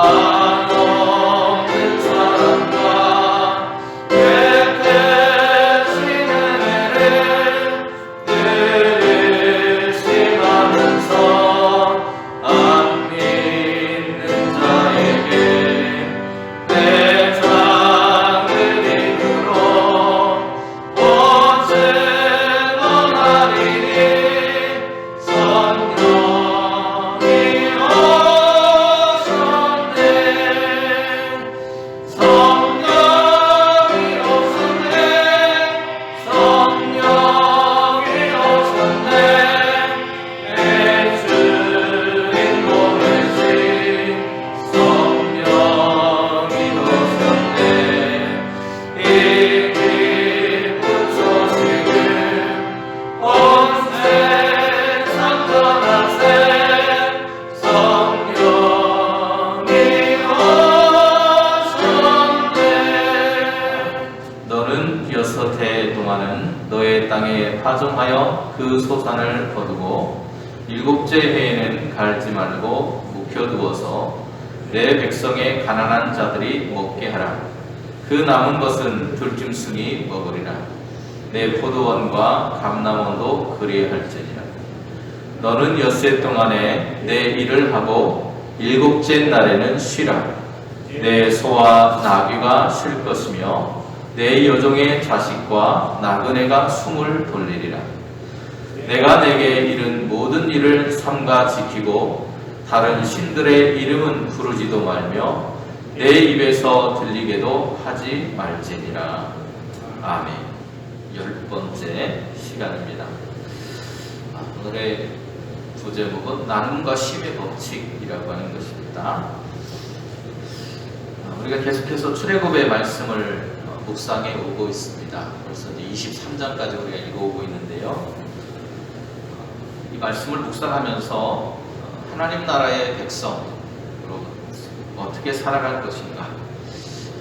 한없는 사랑과 깨끗이는 애를 늘 심하면서 안 믿는 자에게 내 작은 힘으로 언제 떠나리니 성령이 오셨네 성령이 오셨네 성령이 오셨네 내 주인 보내신 성령이 오셨네 이 기쁜 소식을 온 세상 전하세 성령이 오셨네 너는 여섯 해 동안은 너의 땅에 파종하여 그 소산을 거두고 일곱째 해에는 갈지 말고 묵혀두어서 내 백성의 가난한 자들이 먹게 하라. 그 남은 것은 들짐승이 먹으리라. 내 포도원과 감람원도 그리할지니라. 너는 엿새 동안에 내 일을 하고 일곱째 날에는 쉬라. 내 소와 나귀가 쉴 것이며 내 여종의 자식과 나그네가 숨을 돌리리라. 내가 내게 이른 모든 일을 삼가 지키고 다른 신들의 이름은 부르지도 말며 내 입에서 들리게도 하지 말지니라. 아멘. 10번째 시간입니다. 오늘의 부제목은 나눔과 쉼의 법칙이라고 하는 것입니다. 우리가 계속해서 출애굽의 말씀을 묵상해 오고 있습니다. 벌써 이제 23장까지 우리가 읽어오고 있는데요. 이 말씀을 묵상하면서 하나님 나라의 백성으로 어떻게 살아갈 것인가,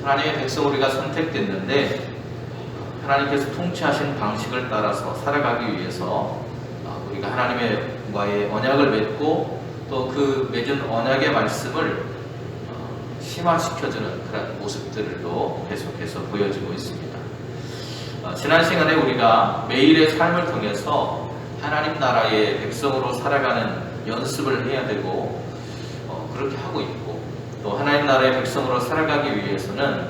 하나님의 백성 우리가 선택됐는데 하나님께서 통치하신 방식을 따라서 살아가기 위해서 우리가 하나님과의 언약을 맺고 또 그 맺은 언약의 말씀을 심화시켜주는 그런 모습들로 계속해서 보여지고 있습니다. 지난 시간에 우리가 매일의 삶을 통해서 하나님 나라의 백성으로 살아가는 연습을 해야 되고 그렇게 하고 있고, 또 하나님 나라의 백성으로 살아가기 위해서는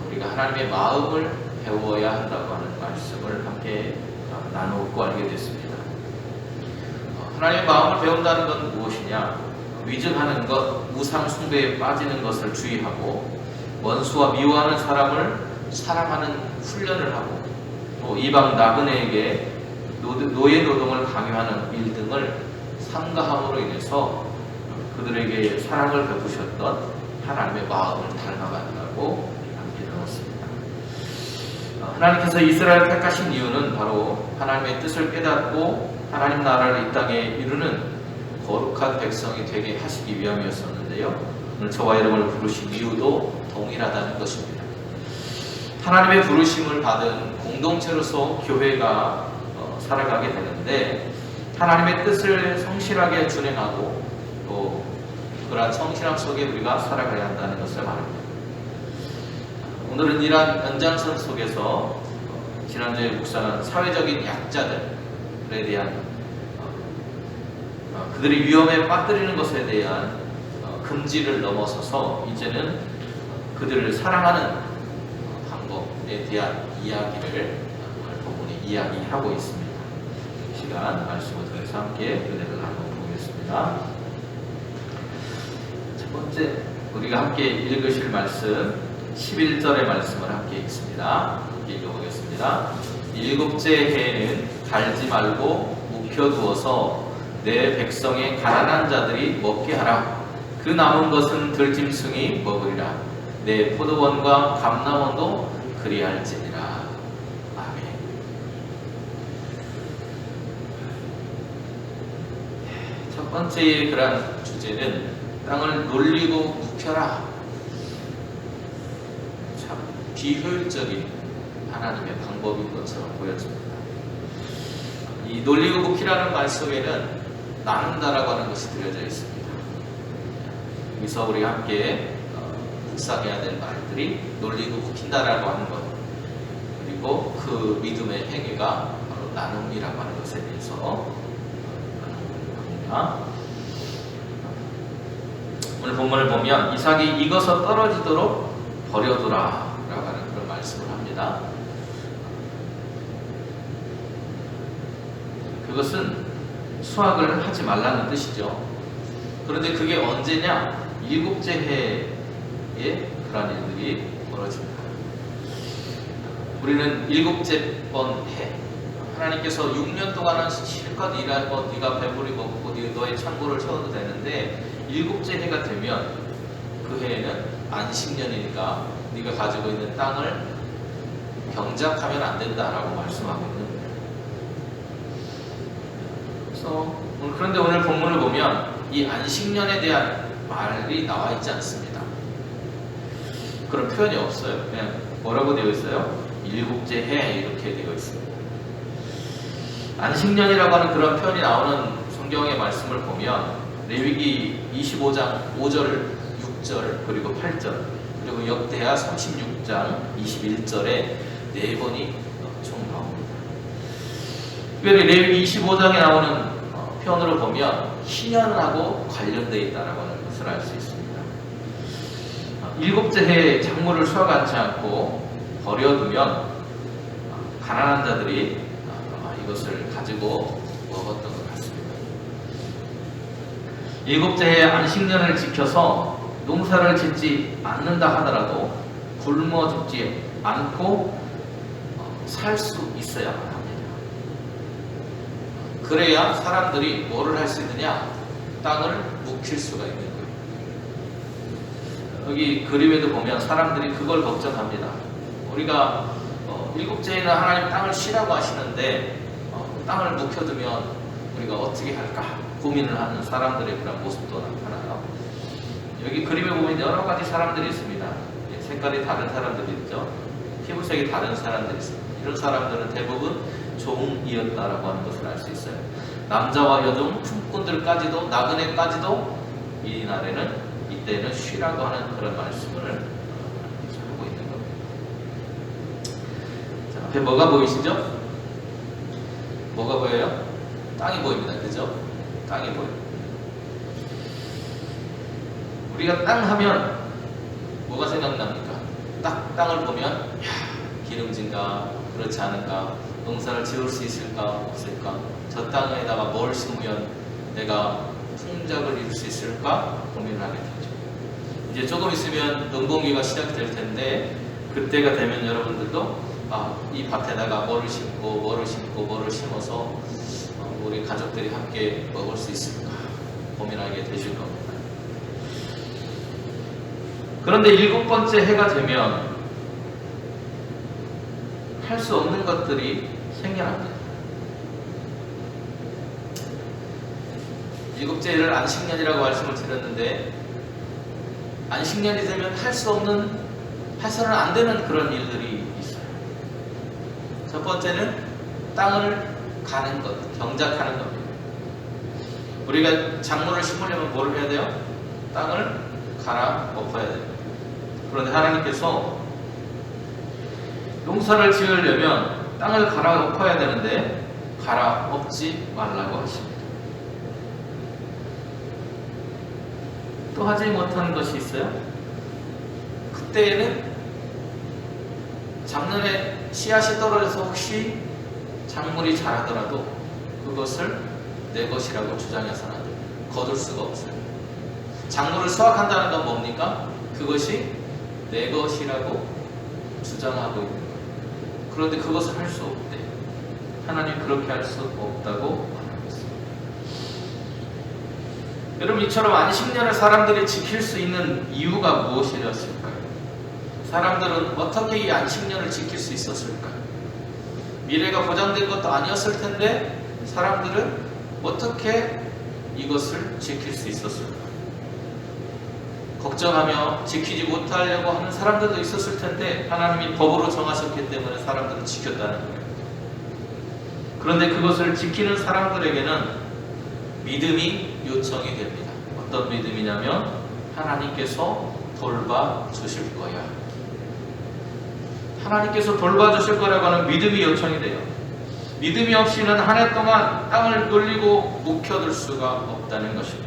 우리가 하나님의 마음을 배워야 한다고 하는 말씀을 함께 나누고 알게 됐습니다. 하나님의 마음을 배운다는 건 무엇이냐? 위증하는 것, 우상 숭배에 빠지는 것을 주의하고 원수와 미워하는 사람을 사랑하는 훈련을 하고 또 이방 나그네에게 노예 노동을 강요하는 일 등을 삼가함으로 인해서 그들에게 사랑을 베푸셨던 하나님의 마음을 닮아간다고 함께 나눴습니다. 하나님께서 이스라엘을 택하신 이유는 바로 하나님의 뜻을 깨닫고 하나님 나라를 이 땅에 이루는 거룩한 백성이 되게 하시기 위함이었었는데요. 오늘 저와 여러분을 부르신 이유도 동일하다는 것입니다. 하나님의 부르심을 받은 공동체로서 교회가 살아가게 되는데 하나님의 뜻을 성실하게 준행하고 또 그러한 성실함 속에 우리가 살아가야 한다는 것을 말합니다. 오늘은 이러한 연장선 속에서 지난주에 묵상한 사회적인 약자들에 대한 그들이 위험에 빠뜨리는 것에 대한 금지를 넘어서서 이제는 그들을 사랑하는 방법에 대한 이야기를 오늘 본문에 이야기하고 있습니다. 이 시간 말씀을 통해서 함께 은혜를 나눠보겠습니다. 첫 번째 우리가 함께 읽으실 말씀 11절의 말씀을 함께 읽습니다. 함께 읽어보겠습니다. 일곱째 해에는 갈지 말고 묵혀두어서 내 백성의 가난한 자들이 먹게 하라. 그 남은 것은 들짐승이 먹으리라. 내 포도원과 감람원도 그리할지니라. 아멘. 첫 번째 그런 주제는 땅을 놀리고 묵혀라. 참 비효율적인 하나님의 방법인 것처럼 보여집니다. 이 놀리고 묵히라는 말 속에는 나눈다라고 하는 것이 들여져 있습니다. 여기서 우리가 함께 묵상해야 될 말들이 놀리고 웃긴다라고 하는 것, 그리고 그 믿음의 행위가 바로 나눔이라고 하는 것에 대해서 합니다. 오늘 본문을 보면 이삭이 익어서 떨어지도록 버려두라 라고 하는 그런 말씀을 합니다. 그것은 수확을 하지 말라는 뜻이죠. 그런데 그게 언제냐? 일곱째 해에 그러한 일들이 벌어집니다. 우리는 일곱째 번 해, 하나님께서 6년 동안은 실컷 일하고 네가 배불리 먹고 너의 창고를 채워도 되는데 일곱째 해가 되면 그 해에는 안식년이니까 네가 가지고 있는 땅을 경작하면 안 된다라고 말씀하고 있는 거예요. 그래서 그런데 오늘 본문을 보면 이 안식년에 대한 말이 나와 있지 않습니다. 그런 표현이 없어요. 그냥 뭐라고 되어 있어요? 일곱째 해 이렇게 되어 있습니다. 안식년이라고 하는 그런 표현이 나오는 성경의 말씀을 보면 레위기 25장 5절, 6절, 그리고 8절, 그리고 역대하 36장 21절에 4번이 총 나옵니다. 특별히 레위기 25장에 나오는 표현으로 보면 희년하고 관련되어 있다고 하는 것을 알 수 있습니다. 일곱째 해에 작물을 수확하지 않고 버려두면 가난한 자들이 이것을 가지고 먹었던 것 같습니다. 일곱째 해에 안식년을 지켜서 농사를 짓지 않는다 하더라도 굶어 죽지 않고 살 수 있어야만 합니다. 그래야 사람들이 뭐를 할 수 있느냐? 땅을 묵힐 수가 있는 거예요. 여기 그림에도 보면 사람들이 그걸 걱정합니다. 우리가 일곱째에는 하나님 땅을 쉬라고 하시는데 땅을 묵혀두면 우리가 어떻게 할까 고민을 하는 사람들의 그런 모습도 나타나요. 여기 그림에 보면 여러 가지 사람들이 있습니다. 색깔이 다른 사람들이 있죠. 피부색이 다른 사람들이 있습니다. 이런 사람들은 대부분 종이었다라고 하는 것을 알 수 있어요. 남자와 여종, 품꾼들까지도, 나그네까지도 이때는 쉬라고 하는 그런 말씀을 하고 있는 겁니다. 자, 앞에 뭐가 보이시죠? 뭐가 보여요? 땅이 보입니다. 그죠? 땅이 보여요. 우리가 땅 하면 뭐가 생각납니까? 딱 땅을 보면 야, 기름진가 그렇지 않은가, 농사를 지을 수 있을까 없을까, 저 땅에다가 뭘 심으면 내가 풍작을 이룰 수 있을까 고민을 하게 되죠. 이제 조금 있으면 농번기가 시작될 텐데 그때가 되면 여러분들도 이 밭에다가 뭐를 심고 심어서 우리 가족들이 함께 먹을 수 있을까 고민하게 되실 겁니다. 그런데 7번째 해가 되면 할 수 없는 것들이 생겨납니다. 7째 해를 안식년이라고 말씀을 드렸는데 안식년이 되면 해서는 안 되는 그런 일들이 있어요. 첫 번째는 땅을 가는 것, 경작하는 겁니다. 우리가 작물을 심으려면 뭘 해야 돼요? 땅을 갈아 엎어야 됩니다. 그런데 하나님께서 농사를 지으려면 땅을 갈아 엎어야 되는데 갈아 엎지 말라고 하십니다. 또 하지 못한 것이 있어요. 그때에는 작년에 씨앗이 떨어져서 혹시 작물이 자라더라도 그것을 내 것이라고 주장해서는 안 돼요. 거둘 수가 없어요. 작물을 수확한다는 건 뭡니까? 그것이 내 것이라고 주장하고 있는 거예요. 그런데 그것을 할 수 없대. 하나님 그렇게 할 수 없다고 말하고 있습니다. 여러분, 이처럼 안식년을 사람들이 지킬 수 있는 이유가 무엇이었을까요? 사람들은 어떻게 이 안식년을 지킬 수 있었을까요? 미래가 보장된 것도 아니었을 텐데 사람들은 어떻게 이것을 지킬 수 있었을까요? 걱정하며 지키지 못하려고 하는 사람들도 있었을 텐데 하나님이 법으로 정하셨기 때문에 사람들은 지켰다는 거예요. 그런데 그것을 지키는 사람들에게는 믿음이 요청이 됩니다. 어떤 믿음이냐면 하나님께서 돌봐주실 거야. 하나님께서 돌봐주실 거라고 하는 믿음이 요청이 돼요. 믿음이 없이는 한 해 동안 땅을 놀리고 묵혀둘 수가 없다는 것입니다.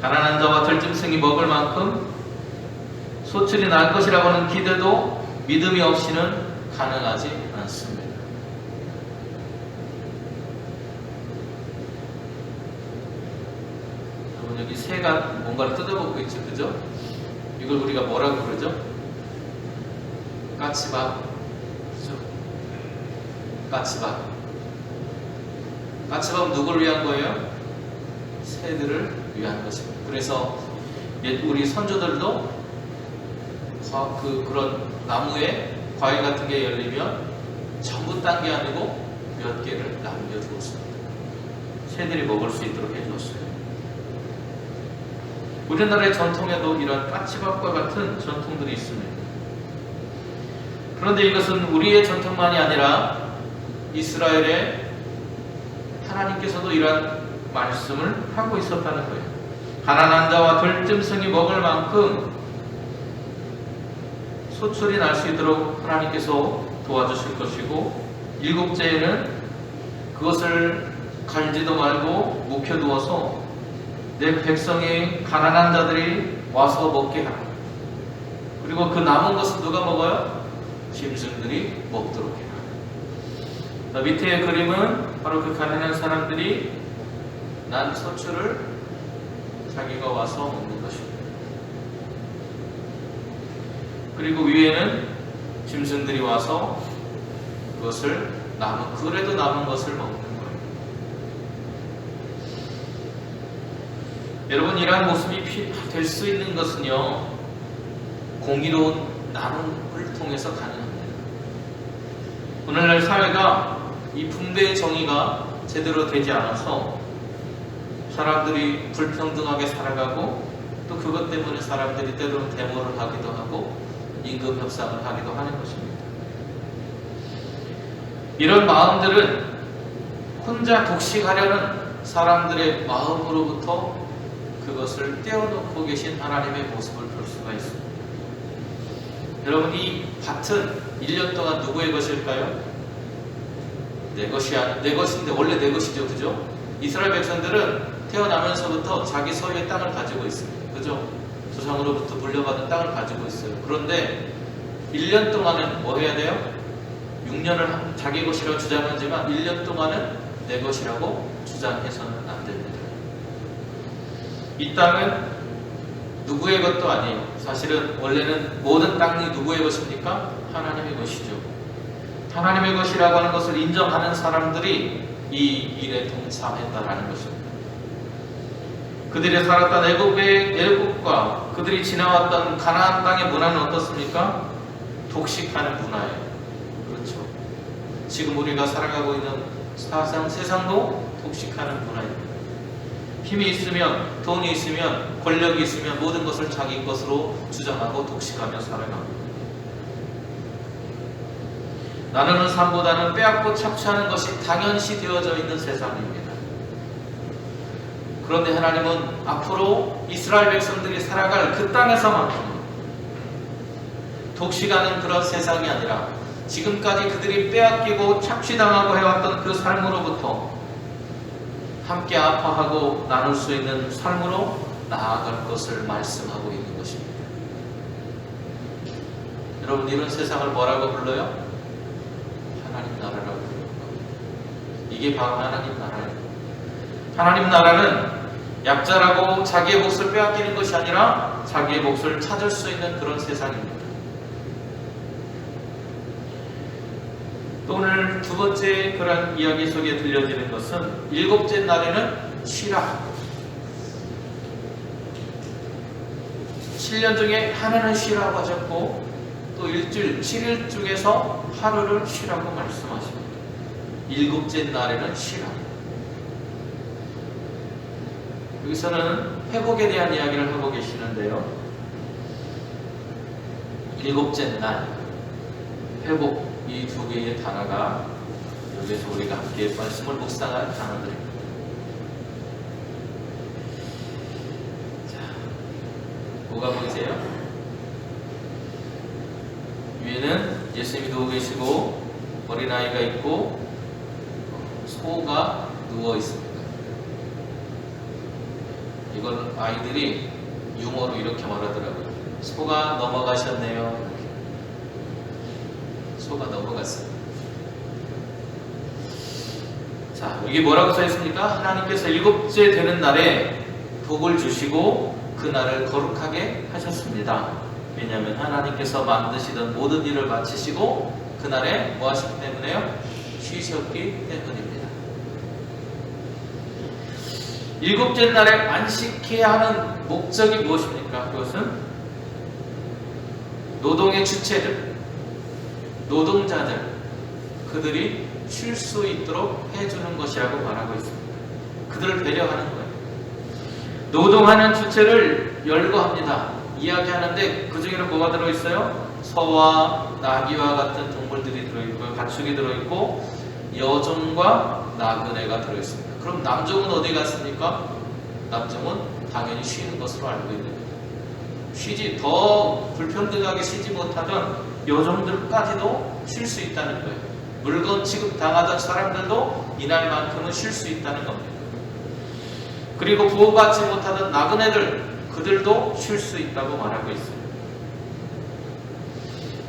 가난한 자와 들짐승이 먹을 만큼 소출이 날 것이라고 하는 기대도 믿음이 없이는 가능하지 않습니다. 여러분, 여기 새가 뭔가를 뜯어먹고 있죠, 그죠? 이걸 우리가 뭐라고 그러죠? 까치밥, 그죠? 까치밥. 까치밥 누구를 위한 거예요? 새들을 위한 것입니다. 그래서 우리 선조들도 그런 나무에 과일 같은 게 열리면 전부 딴 게 아니고 몇 개를 남겨두었습니다. 새들이 먹을 수 있도록 해주었어요. 우리나라의 전통에도 이런 까치밥과 같은 전통들이 있습니다. 그런데 이것은 우리의 전통만이 아니라 이스라엘의 하나님께서도 이러한 말씀을 하고 있었다는 거예요. 가난한 자와 들짐승이 먹을 만큼 소출이 날 수 있도록 하나님께서 도와주실 것이고, 일곱째에는 그것을 갈지도 말고 묵혀두어서 내 백성이 가난한 자들이 와서 먹게 하라. 그리고 그 남은 것은 누가 먹어요? 짐승들이 먹도록 해라. 밑에의 그림은 바로 그 가난한 사람들이 난 소출을 자기가 와서 먹는 것입니다. 그리고 위에는 짐승들이 와서 그것을 그래도 남은 것을 먹는 거예요. 여러분, 이러한 모습이 될 수 있는 것은요, 공의로운 나눔을 통해서 가능합니다. 오늘날 사회가 이 분배의 정의가 제대로 되지 않아서 사람들이 불평등하게 살아가고, 또 그것 때문에 사람들이 때로는 데모를 하기도 하고 임금 협상을 하기도 하는 것입니다. 이런 마음들은 혼자 독식하려는 사람들의 마음으로부터 그것을 떼어놓고 계신 하나님의 모습을 볼 수가 있습니다. 여러분, 이 밭은 1년 동안 누구의 것일까요? 내 것인데 원래 내 것이죠, 그죠? 이스라엘 백성들은 태어나면서부터 자기 소유의 땅을 가지고 있습니다. 그죠? 조상으로부터 물려받은 땅을 가지고 있어요. 그런데 1년 동안은 뭐 해야 돼요? 6년을 자기 것이라고 주장하지만 1년 동안은 내 것이라고 주장해서는 안 됩니다. 이 땅은 누구의 것도 아니에요. 사실은 원래는 모든 땅이 누구의 것입니까? 하나님의 것이죠. 하나님의 것이라고 하는 것을 인정하는 사람들이 이 일에 동참했다라는 것입니다. 그들이 살았던 애국과 그들이 지나왔던 가나안 땅의 문화는 어떻습니까? 독식하는 문화예요. 그렇죠. 지금 우리가 살아가고 있는 세상도 독식하는 문화입니다. 힘이 있으면, 돈이 있으면, 권력이 있으면 모든 것을 자기 것으로 주장하고 독식하며 살아갑니다. 나누는 삶보다는 빼앗고 착취하는 것이 당연시 되어져 있는 세상입니다. 그런데 하나님은 앞으로 이스라엘 백성들이 살아갈 그 땅에서만큼 독식하는 그런 세상이 아니라 지금까지 그들이 빼앗기고 착취당하고 해왔던 그 삶으로부터 함께 아파하고 나눌 수 있는 삶으로 나아갈 것을 말씀하고 있는 것입니다. 여러분, 이런 세상을 뭐라고 불러요? 하나님 나라라고 불러요. 이게 바로 하나님 나라예요. 하나님 나라는 약자라고 자기의 몫을 빼앗기는 것이 아니라 자기의 몫을 찾을 수 있는 그런 세상입니다. 또 오늘 두 번째 그런 이야기 속에 들려지는 것은 일곱째 날에는 쉬라. 7년 중에 하나는 쉬라고 하셨고 또 일주일 7일 중에서 하루를 쉬라고 말씀하십니다. 일곱째 날에는 쉬라. 여기서는 회복에 대한 이야기를 하고 계시는데요. 일곱째 날, 회복, 이 두 개의 단어가 여기서 우리가 함께 말씀을 묵상할 단어들입니다. 뭐가 보이세요? 위에는 예수님이 누워 계시고 어린아이가 있고 소가 누워 있습니다. 이걸 아이들이 유머로 이렇게 말하더라고요. 소가 넘어가셨네요. 소가 넘어갔어요. 자, 이게 뭐라고 써 있습니까? 하나님께서 일곱째 되는 날에 복을 주시고 그 날을 거룩하게 하셨습니다. 왜냐하면 하나님께서 만드시던 모든 일을 마치시고 그 날에 뭐 하셨기 때문에요? 쉬셨기 때문입니다. 일곱째 날에 안식해야 하는 목적이 무엇입니까? 그것은 노동의 주체들, 노동자들, 그들이 쉴 수 있도록 해주는 것이라고 말하고 있습니다. 그들을 배려하는 거예요. 노동하는 주체를 열거합니다. 이야기하는데 그 중에는 뭐가 들어있어요? 소와 나귀와 같은 동물들이 들어있고 가축이 들어있고 여종과 나그네가 들어있습니다. 그럼 남종은 어디 갔습니까? 남종은 당연히 쉬는 것으로 알고 있습니다. 쉬지 더 불평등하게 쉬지 못하던 여종들까지도 쉴 수 있다는 거예요. 물건 취급 당하던 사람들도 이날만큼은 쉴 수 있다는 겁니다. 그리고 보호받지 못하던 나그네들, 그들도 쉴 수 있다고 말하고 있어요.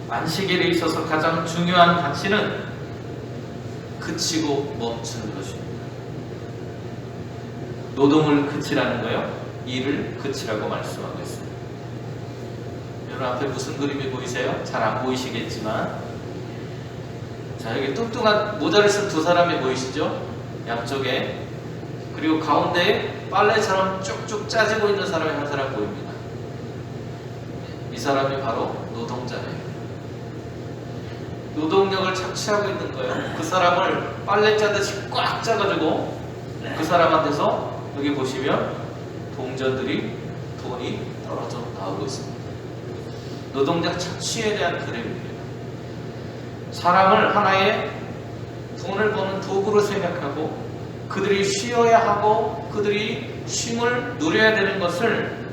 안식일에 있어서 가장 중요한 가치는 그치고 멈추는 것입니다. 노동을 그치라는 거예요. 일을 그치라고 말씀하고 있습니다. 여러분 앞에 무슨 그림이 보이세요? 잘 안 보이시겠지만, 자, 여기 뚱뚱한 모자를 쓴 두 사람이 보이시죠? 양쪽에. 그리고 가운데에 빨래처럼 쭉쭉 짜지고 있는 사람이 한 사람 보입니다. 이 사람이 바로 노동자예요. 노동력을 착취하고 있는 거예요. 그 사람을 빨래 짜듯이 꽉 짜가지고 그 사람한테서 여기 보시면 동전들이 돈이 떨어져 나오고 있습니다. 노동자 착취에 대한 그림입니다. 사람을 하나의 돈을 버는 도구로 생각하고 그들이 쉬어야 하고 그들이 쉼을 누려야 되는 것을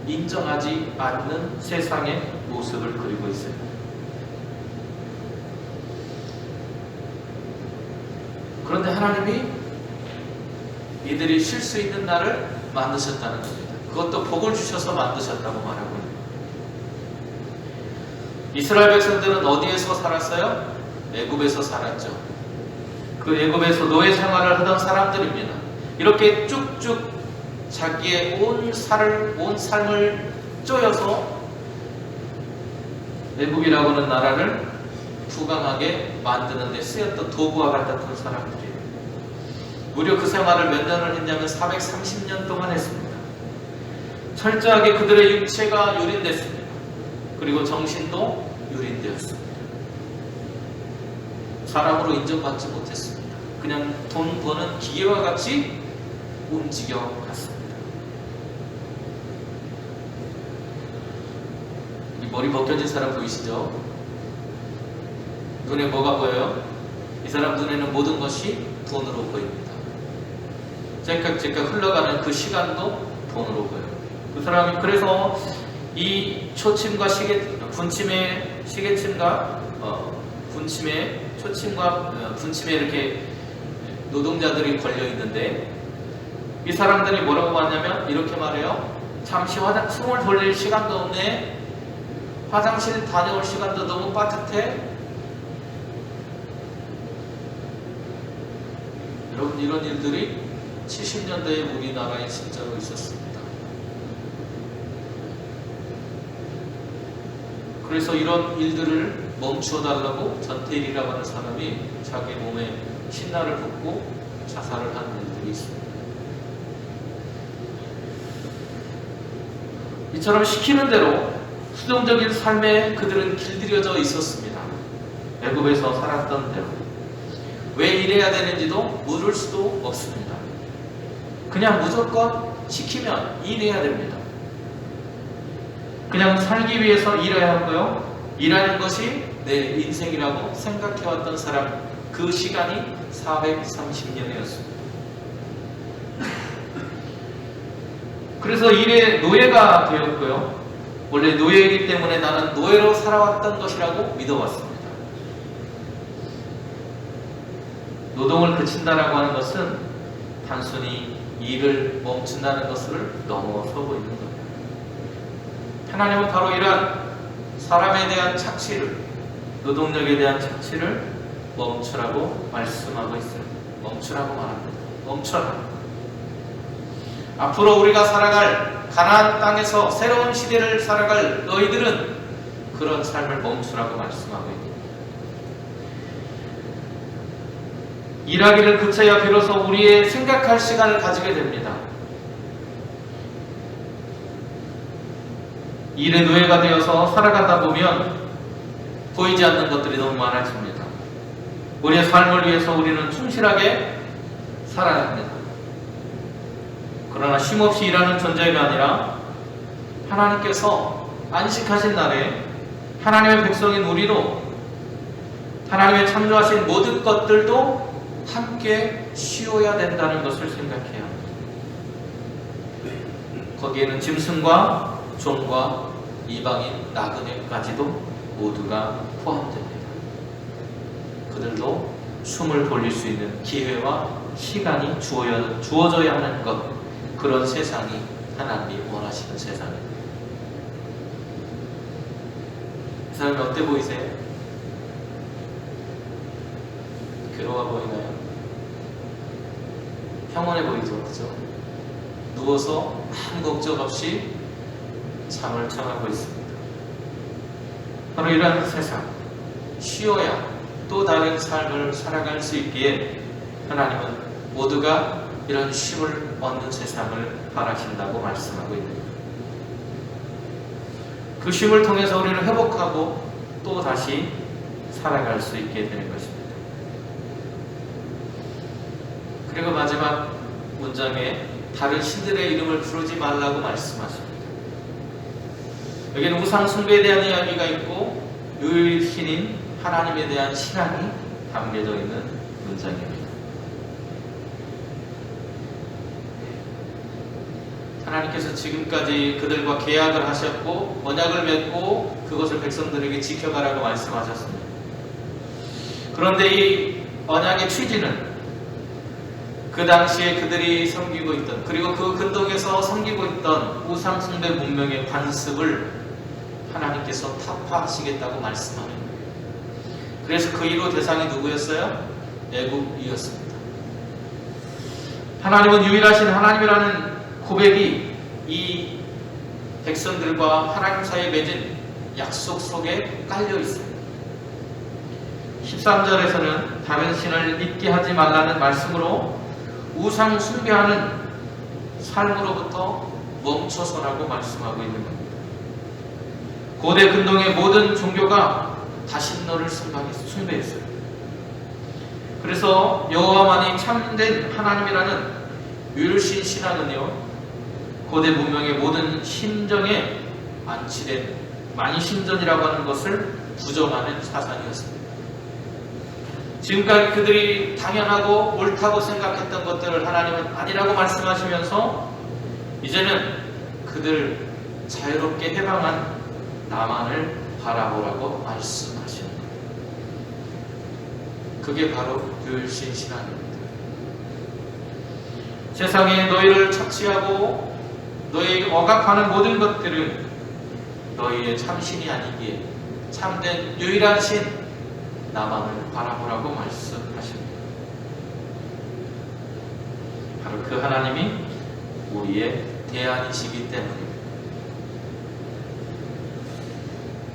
인정하지 않는 세상의 모습을 그리고 있어요. 그런데 하나님이 이들이 쉴 수 있는 날을 만드셨다는 겁니다. 그것도 복을 주셔서 만드셨다고 말하고 있습니다. 이스라엘 백성들은 어디에서 살았어요? 애굽에서 살았죠. 그 애굽에서 노예 생활을 하던 사람들입니다. 이렇게 쭉쭉 자기의 온 삶을 쪼여서 애굽이라고 하는 나라를 부강하게 만드는 데 쓰였던 도구와 같았던 사람들이에요. 무려 그 생활을 몇 년을 했냐면 430년 동안 했습니다. 철저하게 그들의 육체가 유린됐습니다. 그리고 정신도 유린되었습니다. 사람으로 인정받지 못했습니다. 그냥 돈 버는 기계와 같이 움직여 갔습니다. 이 머리 벗겨진 사람 보이시죠? 눈에 뭐가 보여요? 이 사람 눈에는 모든 것이 돈으로 보입니다. 째깍째깍 흘러가는 그 시간도 돈으로 보여요. 그 사람이 그래서 이 초침과 분침의 시계침과 초침과 분침에 이렇게 노동자들이 걸려 있는데 이 사람들이 뭐라고 하냐면 이렇게 말해요. 잠시 숨을 돌릴 시간도 없네. 화장실 다녀올 시간도 너무 빠듯해. 여러분 이런 일들이 70년대에 우리나라에 진짜로 있었습니다. 그래서 이런 일들을 멈추어 달라고 전태일이라고 하는 사람이 자기 몸에 신나를 붓고 자살을 하는 일들이 있습니다. 이처럼 시키는 대로 수동적인 삶에 그들은 길들여져 있었습니다. 애굽에서 살았던 대로. 왜 이래야 되는지도 물을 수도 없습니다. 그냥 무조건 시키면 일해야 됩니다. 그냥 살기 위해서 일해야 하고요. 일하는 것이 내 인생이라고 생각해왔던 사람, 그 시간이 430년이었습니다. 그래서 일의 노예가 되었고요. 원래 노예이기 때문에 나는 노예로 살아왔던 것이라고 믿어왔습니다. 노동을 그친다라고 하는 것은 단순히 일을 멈춘다는 것을 넘어서고 있는 겁니다. 하나님은 바로 이러한 사람에 대한 착취를, 노동력에 대한 착취를 멈추라고 말씀하고 있습니다. 멈추라고 말합니다. 멈춰라. 앞으로 우리가 살아갈 가나안 땅에서 새로운 시대를 살아갈 너희들은 그런 삶을 멈추라고 말씀하고 있습니다. 일하기를 그쳐야 비로소 우리의 생각할 시간을 가지게 됩니다. 일의 노예가 되어서 살아가다 보면 보이지 않는 것들이 너무 많아집니다. 우리의 삶을 위해서 우리는 충실하게 살아야 합니다. 그러나 쉼없이 일하는 존재가 아니라 하나님께서 안식하신 날에 하나님의 백성인 우리로 하나님의 창조하신 모든 것들도 함께 쉬어야 된다는 것을 생각해야 합니다. 거기에는 짐승과 종과 이방인 나그네까지도 모두가 포함됩니다. 그들도 숨을 돌릴 수 있는 기회와 시간이 주어져야 하는 것, 그런 세상이 하나님이 원하시는 세상입니다. 이 사람이 어때 보이세요? 괴로워 보이나요? 평온해 보이죠? 그죠? 누워서 아무 걱정 없이 잠을 청하고 있습니다. 바로 이러한 세상, 쉬어야 또 다른 삶을 살아갈 수 있기에 하나님은 모두가 이런 쉼을 얻는 세상을 바라신다고 말씀하고 있는 거예요. 그 쉼을 통해서 우리를 회복하고 또 다시 살아갈 수 있게 되는 것입니다. 그리고 마지막 문장에 다른 신들의 이름을 부르지 말라고 말씀하십니다. 여기는 우상 숭배에 대한 이야기가 있고 유일신인 하나님에 대한 신앙이 담겨져 있는 문장입니다. 하나님께서 지금까지 그들과 계약을 하셨고 언약을 맺고 그것을 백성들에게 지켜가라고 말씀하셨습니다. 그런데 이 언약의 취지는 그 당시에 그들이 섬기고 있던, 그리고 그 근동에서 섬기고 있던 우상 숭배 문명의 관습을 하나님께서 타파하시겠다고 말씀합니다. 그래서 그 이후 대상이 누구였어요? 애굽이었습니다. 하나님은 유일하신 하나님이라는 고백이 이 백성들과 하나님 사이에 맺은 약속 속에 깔려 있습니다. 13절에서는 다른 신을 믿게 하지 말라는 말씀으로 우상 숭배하는 삶으로부터 멈춰서라고 말씀하고 있는 겁니다. 고대 근동의 모든 종교가 다신너를 숭배했어요. 그래서 여호와만이 참된 하나님이라는 유일신 신앙은요, 고대 문명의 모든 신정에 안치된 만신전이라고 하는 것을 부정하는 사상이었습니다. 지금까지 그들이 당연하고 옳다고 생각했던 것들을 하나님은 아니라고 말씀하시면서 이제는 그들 자유롭게 해방한 나만을 바라보라고 말씀하시는 거예요. 그게 바로 유일신 신앙입니다. 세상에 너희를 착취하고 너희에게 억압하는 모든 것들은 너희의 참신이 아니기에 참된 유일한 신 나만을 바라보라고 말씀하십니다. 바로 그 하나님이 우리의 대안이시기 때문입니다.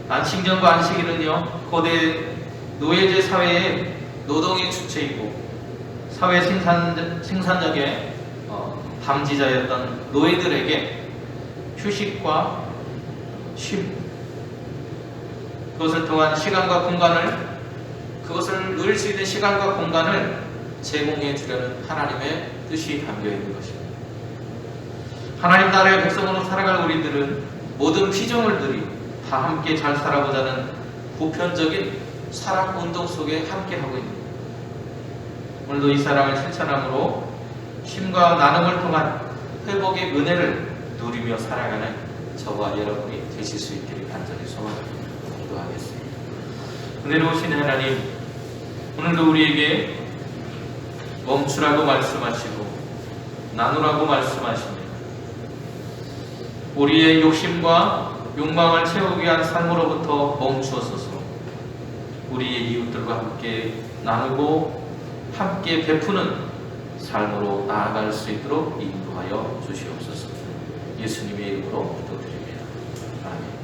안식년과 안식일은요, 고대 노예제 사회의 노동의 주체이고 사회 생산력의 담지자였던 노예들에게 휴식과 쉼, 그것을 통한 시간과 공간을, 그것을 누릴 수 있는 시간과 공간을 제공해 주려는 하나님의 뜻이 담겨 있는 것입니다. 하나님 나라의 백성으로 살아갈 우리들은 모든 피조물들이 다 함께 잘 살아보자는 보편적인 사랑 운동 속에 함께 하고 있습니다. 오늘도 이 사랑을 실천함으로 쉼과 나눔을 통한 회복의 은혜를 누리며 살아가는 저와 여러분이 되실 수 있기를 간절히 소원합니다. 기도하겠습니다. 은혜로우신 하나님, 오늘도 우리에게 멈추라고 말씀하시고 나누라고 말씀하십니다. 우리의 욕심과 욕망을 채우기 위한 삶으로부터 멈추어서서 우리의 이웃들과 함께 나누고 함께 베푸는 삶으로 나아갈 수 있도록 인도하여 주시옵소서. 예수님의 이름으로 기도드립니다. 아멘.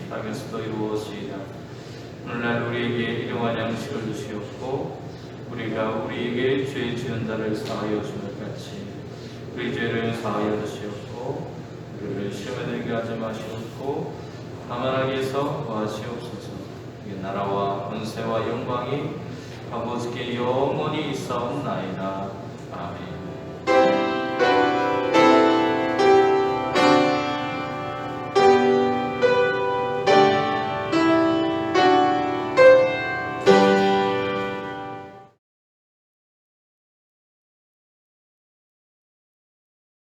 땅에서도 이루어지이다. 오늘날 우리에게 일용할 양식을 주시옵고 우리가 우리에게 죄 지은 자를 사하여 주는 같이 우리 죄를 사하여 주시옵고 우리를 시험에 들게 하지 마시옵고 다만 악에서 구하시옵소서. 이 나라와 권세와 영광이 아버지께 영원히 있사옵나이다. 아멘.